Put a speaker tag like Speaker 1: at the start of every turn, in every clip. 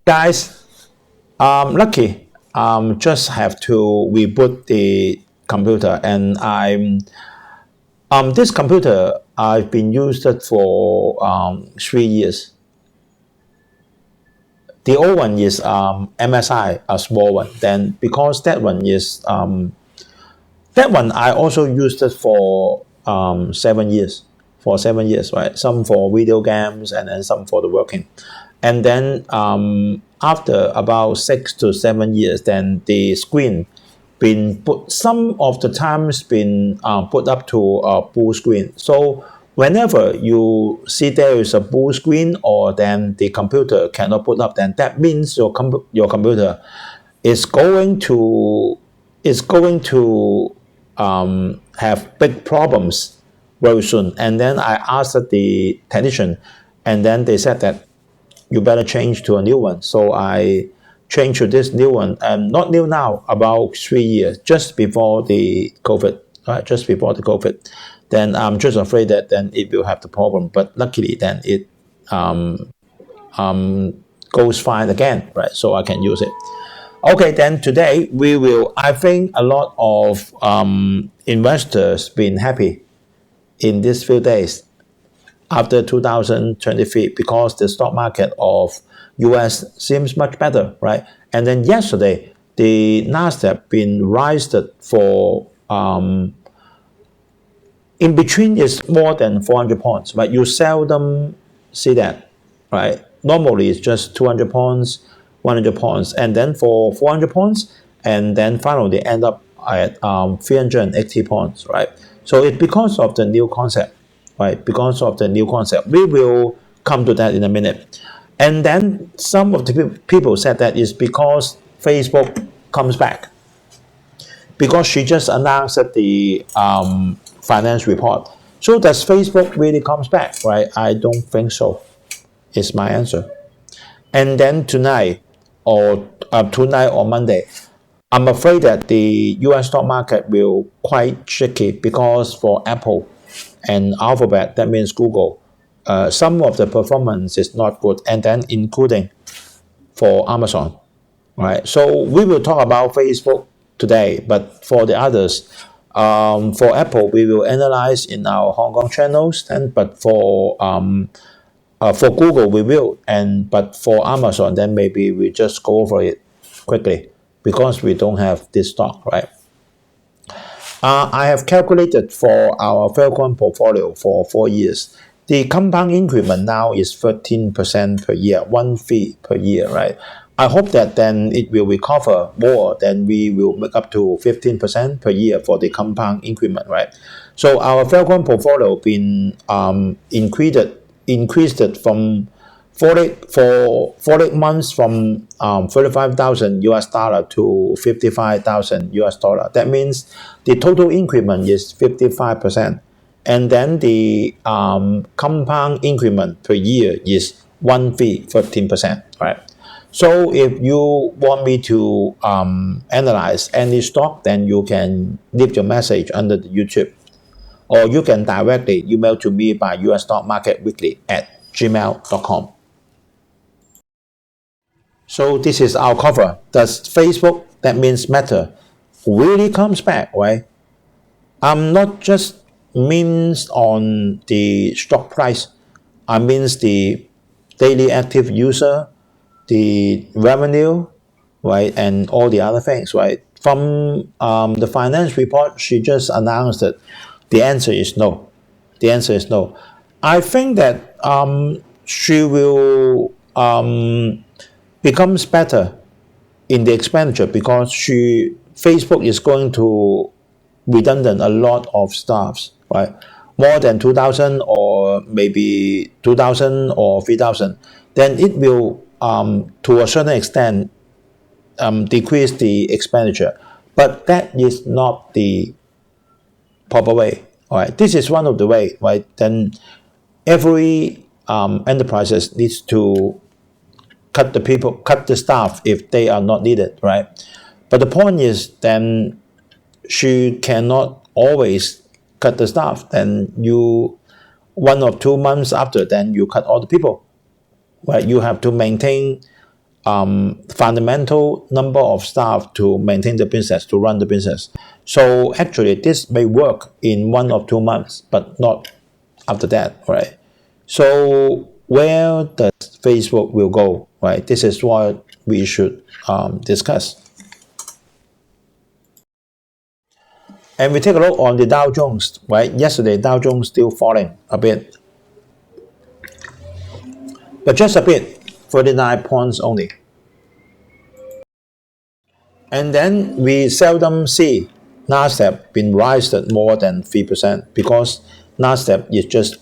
Speaker 1: Guys, lucky. Just have to reboot the computer, and this computer I've been used it for 3 years. The old one is MSI, a small one. Then because that one I also used it for 7 years. For 7 years, right? Some for video games and then some for the working. And then after about 6 to 7 years, then the screen been put some of the times been put up to a full screen. So whenever you see there is a full screen or then the computer cannot put up, then that means your computer is going to have big problems very soon. And then I asked the technician, and then they said that you better change to a new one. So I changed to this new one, and not new now, about 3 years, just before the COVID, right? Just before the COVID. Then I'm just afraid that then it will have the problem. But luckily, then it goes fine again, right? So I can use it. Okay, then today I think a lot of investors been happy in these few days after 2023 because the stock market of US seems much better, right? And then yesterday, the Nasdaq been raised for in between is more than 400 points, but you seldom see that, right? Normally it's just 200 points, 100 points, and then for 400 points, and then finally they end up at 380 points, right? So it's because of the new concept, right? Because of the new concept. We will come to that in a minute. And then some of the people said that is because Facebook comes back. Because she just announced the finance report. So does Facebook really comes back, right? I don't think so. Is my answer. And then tonight or Monday, I'm afraid that the US stock market will quite shaky because for Apple and Alphabet, that means Google, some of the performance is not good, and then including for Amazon, right? So we will talk about Facebook today, but for the others, for Apple, we will analyze in our Hong Kong channels, and but for Google we will, but for Amazon, then maybe we just go over it quickly because we don't have this stock, right? I have calculated for our Falcon portfolio for 4 years. The compound increment now is 13% per year, 1 fee per year, right? I hope that then it will recover more, then we will make up to 15% per year for the compound increment, right? So our Falcon portfolio been increased it from 40 months from 35,000 US dollar to 55,000 US dollar. That means the total increment is 55%. And then the compound increment per year is 1 fee, 13%, right? So if you want me to analyze any stock, then you can leave your message under the YouTube, or you can directly email to me by usstockmarketweekly@gmail.com. So this is our cover. Does Facebook, that means Meta, really comes back, right? Not just means on the stock price. I means the daily active user, the revenue, right, and all the other things, right? From the finance report, she just announced that the answer is no. The answer is no. I think that she will becomes better in the expenditure because Facebook is going to redundant a lot of staffs, right? More than 2,000 or maybe 2,000 or 3,000, then it will to a certain extent decrease the expenditure. But that is not the proper way, all right? This is one of the way, right? Then every enterprises needs to cut the staff if they are not needed, right? But the point is then she cannot always cut the staff. Then 1 or 2 months after, then you cut all the people, right? You have to maintain fundamental number of staff to maintain the business, to run the business. So actually, this may work in 1 or 2 months, but not after that, right? So where does Facebook will go, right? This is what we should discuss. And we take a look on the Dow Jones, right? Yesterday, Dow Jones still falling a bit, but just a bit, 39 points only. And then we seldom see Nasdaq been raised more than 3% because Nasdaq is just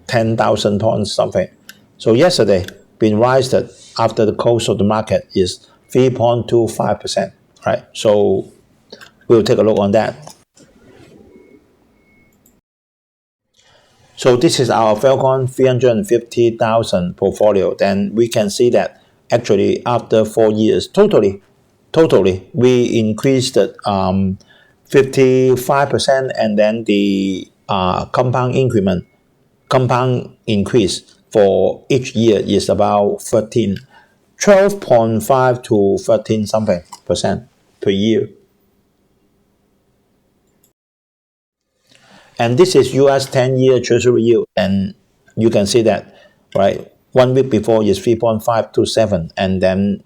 Speaker 1: 10,000 points something. So yesterday, been raised after the close of the market is 3.25%, right? So we'll take a look on that. So this is our Falcon 350,000 portfolio. Then we can see that actually after 4 years, totally, we increased 55%, and then the compound increase for each year is about 12.5 to 13 something percent per year. And this is US 10-year Treasury yield, and you can see that, right? 1 week before is 3.527, and then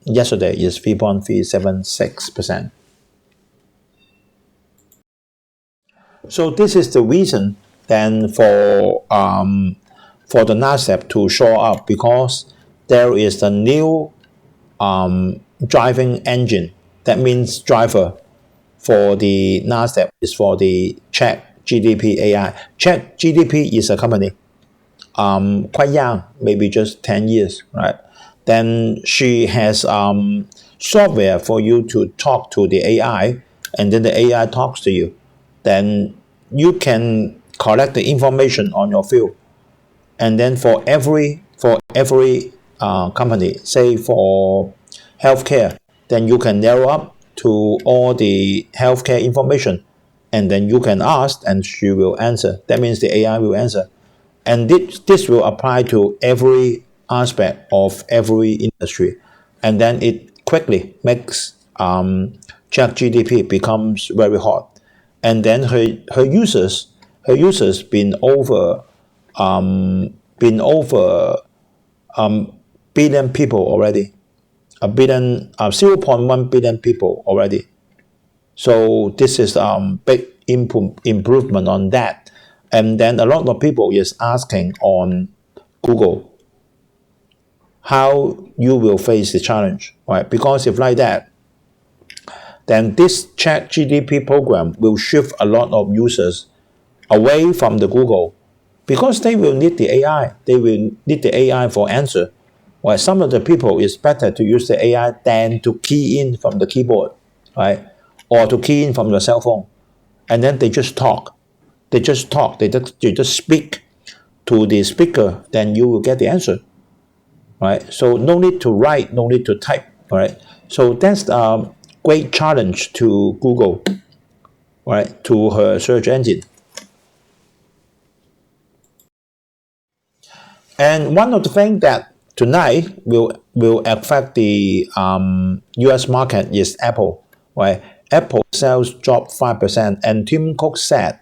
Speaker 1: yesterday is 3.376%. So this is the reason then for the Nasdaq to show up, because there is a new driving engine. That means driver for the Nasdaq is for the ChatGPT AI. ChatGPT is a company, quite young, maybe just 10 years, right? Then she has software for you to talk to the AI, and then the AI talks to you. Then you can collect the information on your field, and then for every company, say for healthcare, then you can narrow up to all the healthcare information, and then you can ask and she will answer. That means the AI will answer, and this will apply to every aspect of every industry, and then it quickly makes ChatGPT becomes very hot, and then her users been over billion people already, 0.1 billion people already. So this is big improvement on that. And then a lot of people is asking on Google how you will face the challenge, right? Because if like that, then this ChatGPT program will shift a lot of users away from the Google, because they will need the AI. They will need the AI for answer. Well, some of the people it's better to use the AI than to key in from the keyboard, right? Or to key in from your cell phone. And then they just talk. They just speak to the speaker, then you will get the answer, right? So no need to write, no need to type, right? So that's a great challenge to Google, right? To her search engine. And one of the things that tonight will affect the U.S. market is Apple, right? Apple sales dropped 5%, and Tim Cook said,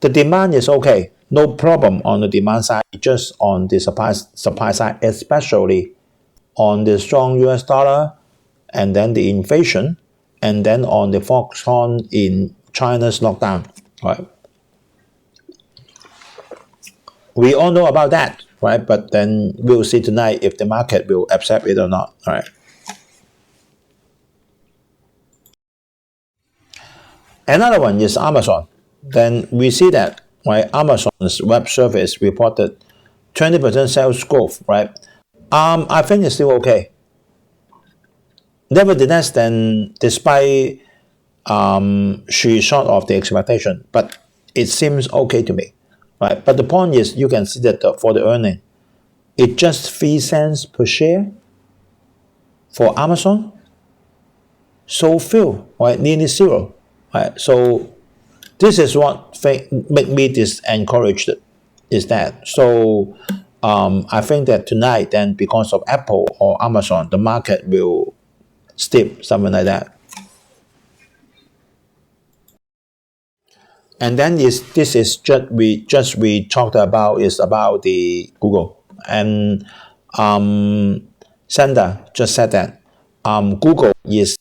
Speaker 1: the demand is okay, no problem on the demand side, just on the supply side, especially on the strong U.S. dollar, and then the inflation, and then on the Foxconn in China's lockdown, right? We all know about that, right? But then we'll see tonight if the market will accept it or not, right? Another one is Amazon. Then we see that, right? Amazon's web service reported 20% sales growth, right? I think it's still okay. Nevertheless, then despite she's short of the expectation, but it seems okay to me, right? But the point is, you can see that for the earning, it's just 3 cents per share for Amazon. So few, right? Nearly zero, right? So this is what make me encouraged, is that. So I think that tonight, then because of Apple or Amazon, the market will steep, something like that. And then this is we talked about is about the Google, and Sandra just said that Google is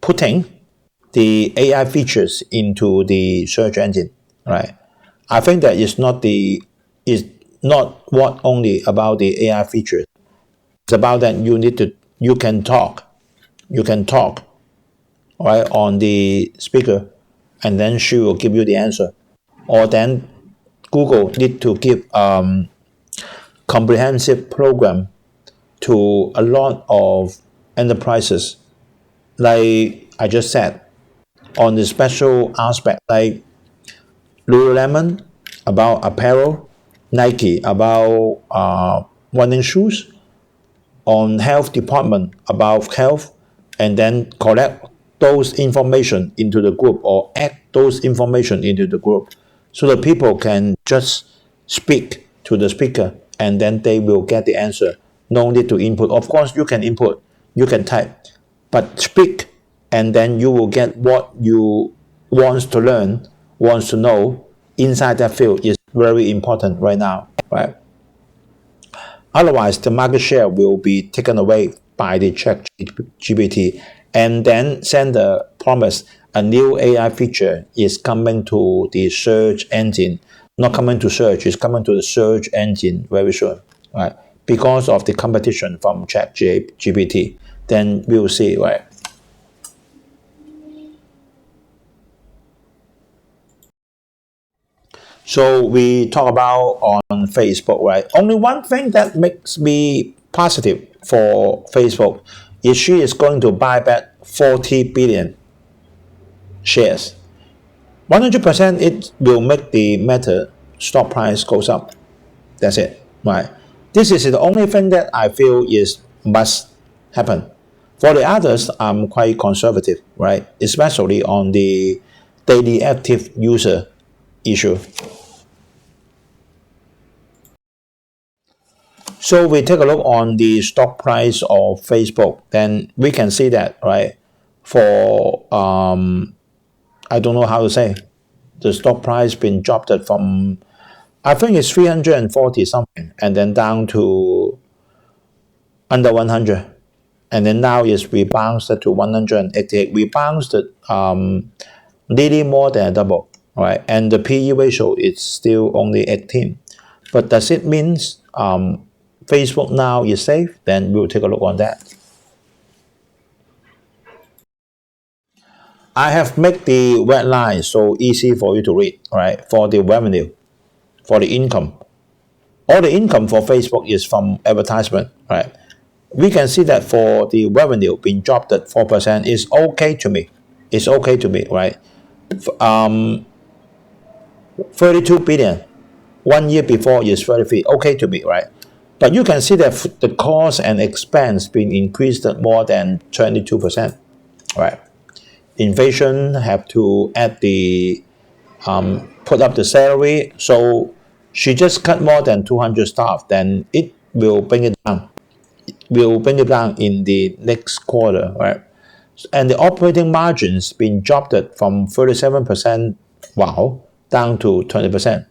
Speaker 1: putting the AI features into the search engine, right? I think that is not what only about the AI features. It's about that you can talk, right, on the speaker, and then she will give you the answer. Or then Google need to give comprehensive program to a lot of enterprises, like I just said, on the special aspect, like Lululemon about apparel, Nike about running shoes, on health department about health, and then collect those information into the group or add those information into the group, so that people can just speak to the speaker and then they will get the answer. No need to input. Of course, you can input, you can type, but speak, and then you will get what you wants to learn, wants to know inside that field is very important right now, right? Otherwise, the market share will be taken away by the ChatGPT. And then Sandra promised a new AI feature is coming to the search engine. Not coming to search, it's coming to the search engine very soon, right? Because of the competition from ChatGPT. Then we'll see, right? So we talk about on Facebook, right? Only one thing that makes me positive for Facebook is she is going to buy back 40 billion shares. 100% it will make the Meta stock price goes up. That's it, right? This is the only thing that I feel is must happen. For the others, I'm quite conservative, right? Especially on the daily active user issue. So we take a look on the stock price of Facebook, then we can see that, right? For I don't know how to say, the stock price been dropped from, I think it's 340 something, and then down to under 100, and then now it's rebounded to 188. We bounced nearly more than double, right? And the PE ratio is still only 18. But does it mean Facebook now is safe? Then we'll take a look on that. I have made the red line so easy for you to read, right? For the revenue, for the income. All the income for Facebook is from advertisement, right? We can see that for the revenue being dropped at 4% is okay to me. It's okay to me, right? 32 billion. 1 year before is 33. Okay to me, right? But you can see that the cost and expense being increased more than 22%, right? Inflation have to add the put up the salary, so she just cut more than 200 staff. Then it will bring it down. Will bring it down in the next quarter, right? And the operating margins been dropped from 37%, wow, down to 20%.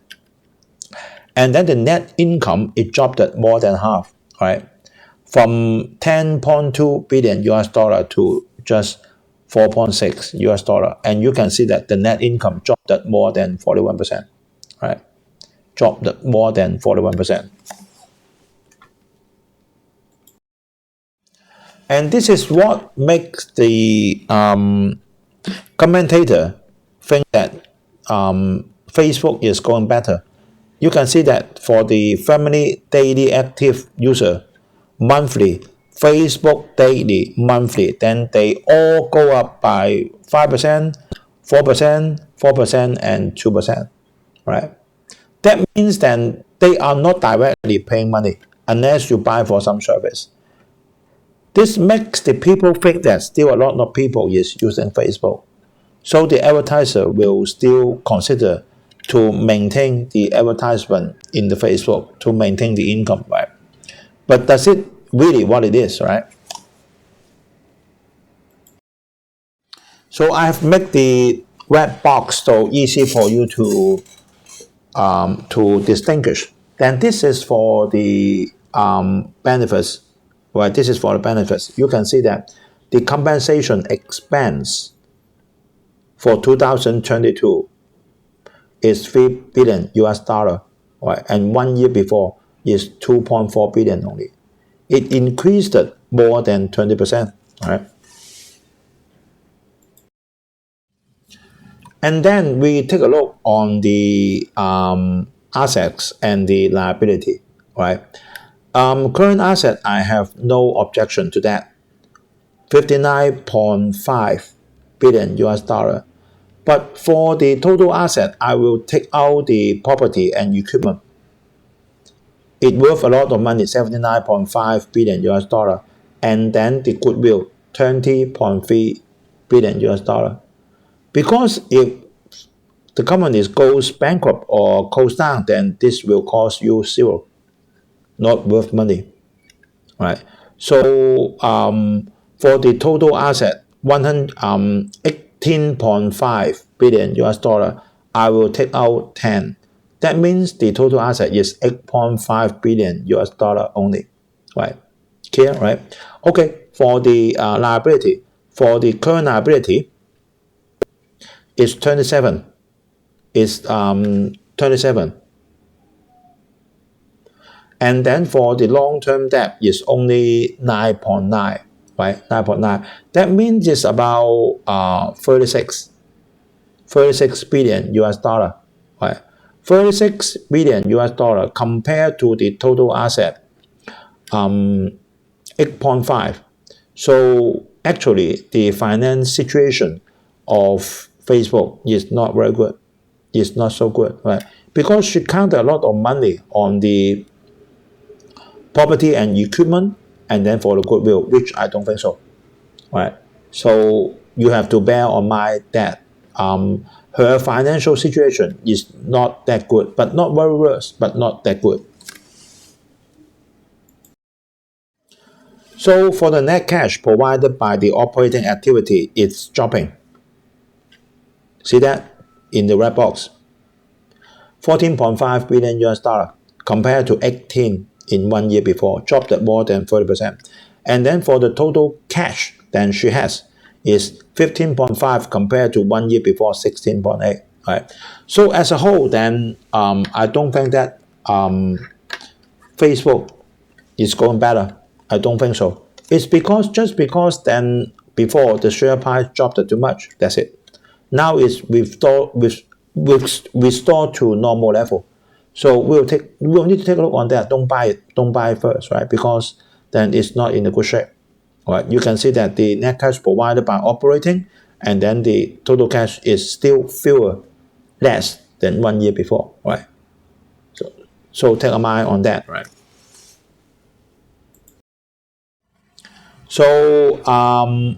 Speaker 1: And then the net income, it dropped at more than half, right? From 10.2 billion US dollar to just 4.6 US dollar. And you can see that the net income dropped at more than 41%, right? Dropped at more than 41%. And this is what makes the commentator think that Facebook is going better. You can see that for the family daily active user, monthly, Facebook daily, monthly, then they all go up by 5%, 4%, 4%, and 2%, right? That means then they are not directly paying money unless you buy for some service. This makes the people think that still a lot of people is using Facebook. So the advertiser will still consider to maintain the advertisement in the Facebook to maintain the income, right? But does it really what it is, right? So I have made the red box so easy for you to distinguish. Then this is for the benefits, right? This is for the benefits. You can see that the compensation expense for 2022 is 3 billion US dollar, right? And 1 year before is 2.4 billion only. It increased more than 20%, right? And then we take a look on the assets and the liability, right? Current asset, I have no objection to that. 59.5 billion US dollar. But for the total asset, I will take out the property and equipment. It worth a lot of money, 79.5 billion US dollar. And then the goodwill, 20.3 billion US dollar. Because if the company goes bankrupt or close down, then this will cost you zero, not worth money, right? So for the total asset, 18.5 billion US dollar, I will take out 10. That means the total asset is 8.5 billion US dollar only, right? Clear, right? Okay, for the liability, for the current liability, is 27. Is 27. And then for the long-term debt is only 9.9, right? 9.9. That means it's about 36 billion US dollar, right? 36 billion US dollar compared to the total asset, 8.5. So actually, the finance situation of Facebook is not very good. It's not so good, right? Because she counted a lot of money on the property and equipment, and then for the goodwill, which I don't think so, right? So you have to bear in mind that her financial situation is not that good, but not very worse, but not that good. So for the net cash provided by the operating activity, it's dropping. See that in the red box, 14.5 billion US dollar compared to 18 in 1 year before, dropped at more than 30%. And then for the total cash then she has is 15.5 compared to 1 year before 16.8, right? So as a whole, then I don't think that Facebook is going better. I don't think so. It's just because then before the share price dropped too much. That's it. Now it's restored to normal level. So we'll need to take a look on that. Don't buy it. Don't buy it first, right? Because then it's not in a good shape. All right. You can see that the net cash provided by operating, and then the total cash is still less than 1 year before, right? So take a mind on that, right? So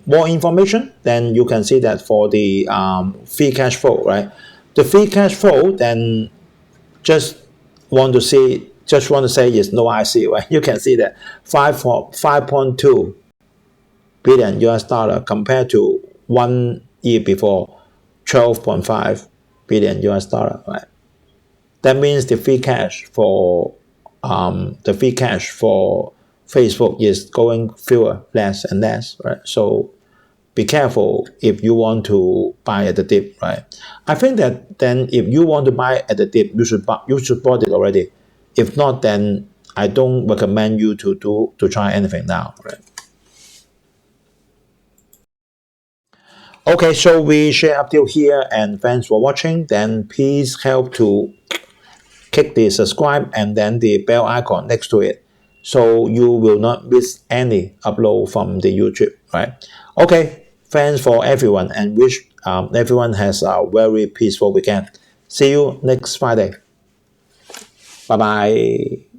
Speaker 1: more information, then you can see that for the free cash flow, right? The free cash flow, then just want to say is no IC, right? You can see that 5.2 billion US dollar compared to 1 year before, 12.5 billion US dollar, right? That means the free cash for Facebook is going less and less, right? So be careful if you want to buy at the dip, right? I think that then if you want to buy at the dip, you should bought it already. If not, then I don't recommend you to try anything now, right? Okay, so we share up till here, and thanks for watching. Then please help to click the subscribe and then the bell icon next to it, so you will not miss any upload from the YouTube, right? Okay, thanks for everyone, and wish everyone has a very peaceful weekend. See you next Friday. Bye bye.